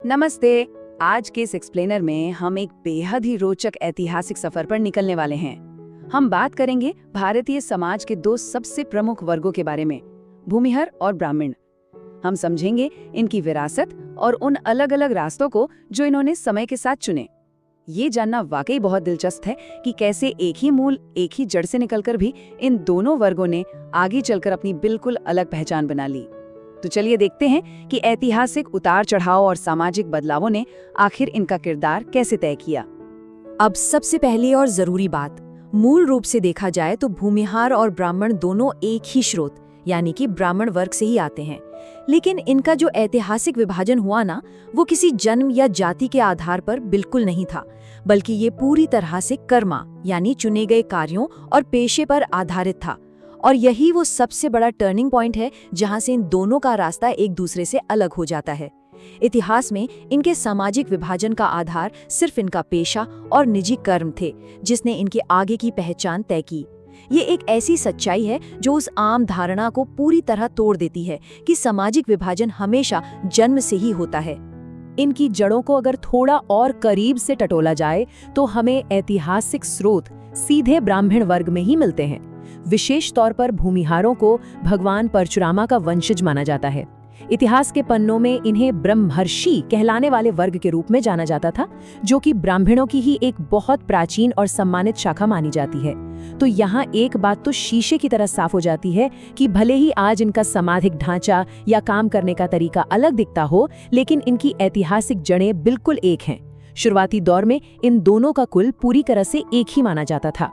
नमस्ते। आज के इस एक्सप्लेनर में हम एक बेहद ही रोचक ऐतिहासिक सफर पर निकलने वाले हैं। हम बात करेंगे भारतीय समाज के दो सबसे प्रमुख वर्गों के बारे में, भूमिहर और ब्राह्मण। हम समझेंगे इनकी विरासत और उन अलग अलग रास्तों को जो इन्होंने समय के साथ चुने। ये जानना वाकई बहुत दिलचस्प है कि कैसे एक ही मूल, एक ही जड़ से निकलकर भी इन दोनों वर्गों ने आगे चलकर अपनी बिल्कुल अलग पहचान बना ली। तो चलिए देखते हैं कि ऐतिहासिक उतार चढ़ाव और सामाजिक बदलावों ने आखिर इनका किरदार कैसे तय किया। अब सबसे पहली और जरूरी बात, मूल रूप से देखा जाए तो भूमिहार और ब्राह्मण दोनों एक ही स्रोत यानी कि ब्राह्मण वर्ग से ही आते हैं। लेकिन इनका जो ऐतिहासिक विभाजन हुआ ना, वो किसी जन्म या जाति के आधार पर बिल्कुल नहीं था, बल्कि ये पूरी तरह से कर्मा यानी चुने गए कार्यों और पेशे पर आधारित था। और यही वो सबसे बड़ा टर्निंग पॉइंट है जहां से इन दोनों का रास्ता एक दूसरे से अलग हो जाता है। इतिहास में इनके सामाजिक विभाजन का आधार सिर्फ इनका पेशा और निजी कर्म थे, जिसने इनकी आगे की पहचान तय की। ये एक ऐसी सच्चाई है जो उस आम धारणा को पूरी तरह तोड़ देती है कि सामाजिक विभाजन हमेशा जन्म से ही होता है। इनकी जड़ों को अगर थोड़ा और करीब से टटोला जाए तो हमें ऐतिहासिक स्रोत सीधे ब्राह्मण वर्ग में ही मिलते हैं। विशेष तौर पर भूमिहारों को भगवान परशुरामा का वंशज माना जाता है। इतिहास के पन्नों में इन्हें ब्रह्मर्षि कहलाने वाले वर्ग के रूप में जाना जाता था, जो कि ब्राह्मणों की ही एक बहुत प्राचीन और सम्मानित शाखा मानी जाती है। तो यहाँ एक बात तो शीशे की तरह साफ हो जाती है कि भले ही आज इनका सामाजिक ढांचा या काम करने का तरीका अलग दिखता हो, लेकिन इनकी ऐतिहासिक जड़ें बिल्कुल एक हैं। शुरुआती दौर में इन दोनों का कुल पूरी तरह से एक ही माना जाता था।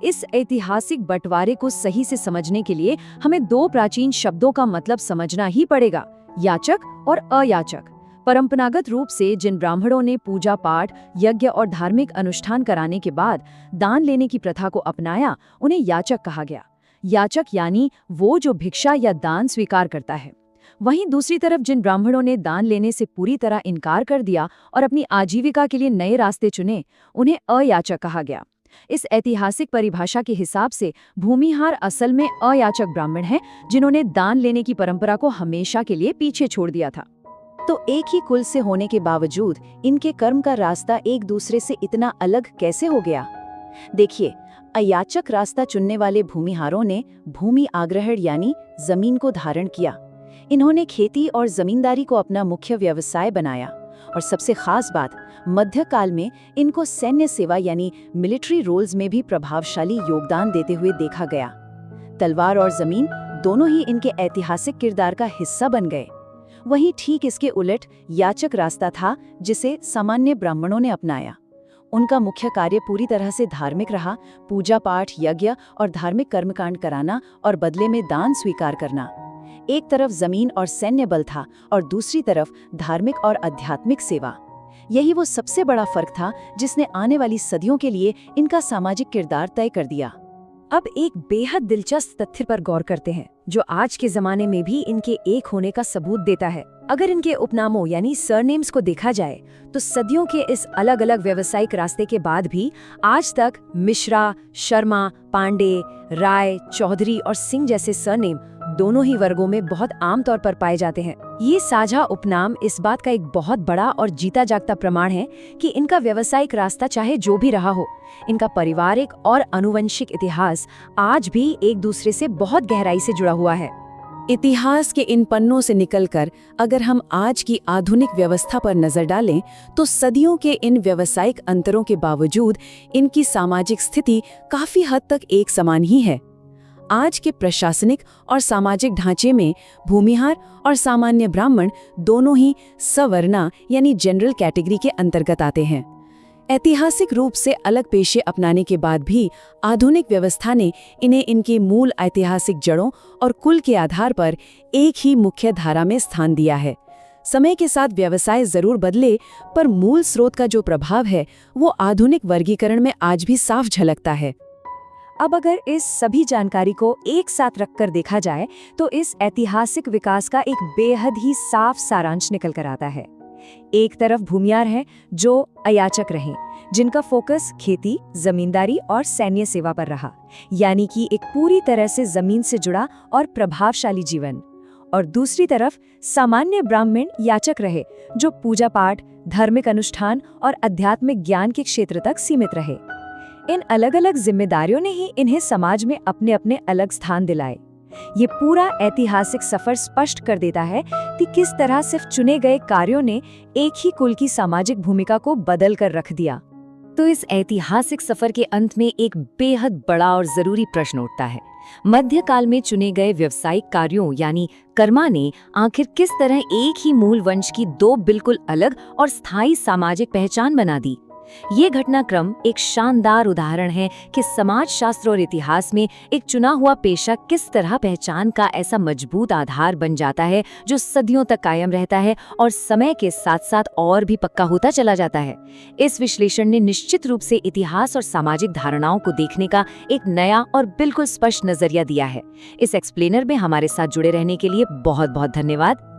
इस ऐतिहासिक बंटवारे को सही से समझने के लिए हमें दो प्राचीन शब्दों का मतलब समझना ही पड़ेगा, याचक और अयाचक। परंपरागत रूप से जिन ब्राह्मणों ने पूजा पाठ, यज्ञ और धार्मिक अनुष्ठान कराने के बाद दान लेने की प्रथा को अपनाया, उन्हें याचक कहा गया। याचक यानी वो जो भिक्षा या दान स्वीकार करता है। वहीं दूसरी तरफ जिन ब्राह्मणों ने दान लेने से पूरी तरह इनकार कर दिया और अपनी आजीविका के लिए नए रास्ते चुने, उन्हें अयाचक कहा गया। इस ऐतिहासिक परिभाषा के हिसाब से भूमिहार असल में अयाचक ब्राह्मण हैं, जिन्होंने दान लेने की परंपरा को हमेशा के लिए पीछे छोड़ दिया था। तो एक ही कुल से होने के बावजूद इनके कर्म का रास्ता एक दूसरे से इतना अलग कैसे हो गया? देखिए, अयाचक रास्ता चुनने वाले भूमिहारों ने भूमि आग्रहण यानी जमीन को धारण किया। इन्होंने खेती और जमींदारी को अपना मुख्य व्यवसाय बनाया। और सबसे खास बात, मध्यकाल में इनको सैन्य सेवा यानी मिलिट्री रोल्स में भी प्रभावशाली योगदान देते हुए देखा गया। तलवार और जमीन दोनों ही इनके ऐतिहासिक किरदार का हिस्सा बन गए। वहीं ठीक इसके उलट याचक रास्ता था, जिसे सामान्य ब्राह्मणों ने अपनाया। उनका मुख्य कार्य पूरी तरह से धार्मिक रहा, पूजा पाठ, यज्ञ और धार्मिक कर्मकांड कराना और बदले में दान स्वीकार करना। एक तरफ जमीन और सैन्य बल था और दूसरी तरफ धार्मिक और आध्यात्मिक सेवा। यही वो सबसे बड़ा फर्क था जिसने आने वाली सदियों के लिए इनका सामाजिक किरदार तय कर दिया। अब एक बेहद दिलचस्प तथ्य पर गौर करते हैं, जो आज के जमाने में भी इनके एक होने का सबूत देता है। अगर इनके उपनामों यानी सरनेम्स को देखा जाए तो सदियों के इस अलग अलग व्यावसायिक रास्ते के बाद भी आज तक मिश्रा, शर्मा, पांडे, राय, चौधरी और सिंह जैसे सरनेम दोनों ही वर्गों में बहुत आम तौर पर पाए जाते हैं। ये साझा उपनाम इस बात का एक बहुत बड़ा और जीता जागता प्रमाण है कि इनका व्यावसायिक रास्ता चाहे जो भी रहा हो, इनका पारिवारिक और आनुवंशिक इतिहास आज भी एक दूसरे से बहुत गहराई से जुड़ा हुआ है। इतिहास के इन पन्नों से निकलकर अगर हम आज की आधुनिक व्यवस्था पर नजर डालें तो सदियों के इन व्यावसायिक अंतरों के बावजूद इनकी सामाजिक स्थिति काफी हद तक एक समान ही है। आज के प्रशासनिक और सामाजिक ढांचे में भूमिहार और सामान्य ब्राह्मण दोनों ही सवर्णा यानी जनरल कैटेगरी के अंतर्गत आते हैं। ऐतिहासिक रूप से अलग पेशे अपनाने के बाद भी आधुनिक व्यवस्था ने इन्हें इनके मूल ऐतिहासिक जड़ों और कुल के आधार पर एक ही मुख्य धारा में स्थान दिया है। समय के साथ व्यवसाय जरूर बदले, पर मूल स्रोत का जो प्रभाव है वो आधुनिक वर्गीकरण में आज भी साफ झलकता है। अब अगर इस सभी जानकारी को एक साथ रखकर देखा जाए तो इस ऐतिहासिक विकास का एक बेहद ही साफ सारांश निकल कर आता है। एक तरफ भूमिहार हैं जो अयाचक रहे, जिनका फोकस खेती, जमींदारी और सैन्य सेवा पर रहा, यानी कि एक पूरी तरह से जमीन से जुड़ा और प्रभावशाली जीवन। और दूसरी तरफ सामान्य ब्राह्मण याचक रहे, जो पूजा पाठ, धार्मिक अनुष्ठान और आध्यात्मिक ज्ञान के क्षेत्र तक सीमित रहे। इन अलग अलग जिम्मेदारियों ने ही इन्हें समाज में अपने अपने अलग स्थान दिलाए। ये पूरा ऐतिहासिक सफर स्पष्ट कर देता है कि किस तरह सिर्फ चुने गए कार्यों ने एक ही कुल की सामाजिक भूमिका को बदल कर रख दिया। तो इस ऐतिहासिक सफर के अंत में एक बेहद बड़ा और जरूरी प्रश्न उठता है। मध्यकाल में चुने गए व्यावसायिक कार्यों यानी कर्मा ने आखिर किस तरह एक ही मूल वंश की दो बिल्कुल अलग और स्थायी सामाजिक पहचान बना दी? ये घटनाक्रम एक शानदार उदाहरण है कि समाज शास्त्र और इतिहास में एक चुना हुआ पेशा किस तरह पहचान का ऐसा मजबूत आधार बन जाता है जो सदियों तक कायम रहता है और समय के साथ साथ और भी पक्का होता चला जाता है। इस विश्लेषण ने निश्चित रूप से इतिहास और सामाजिक धारणाओं को देखने का एक नया और बिल्कुल स्पष्ट नजरिया दिया है। इस एक्सप्लेनर में हमारे साथ जुड़े रहने के लिए बहुत बहुत धन्यवाद।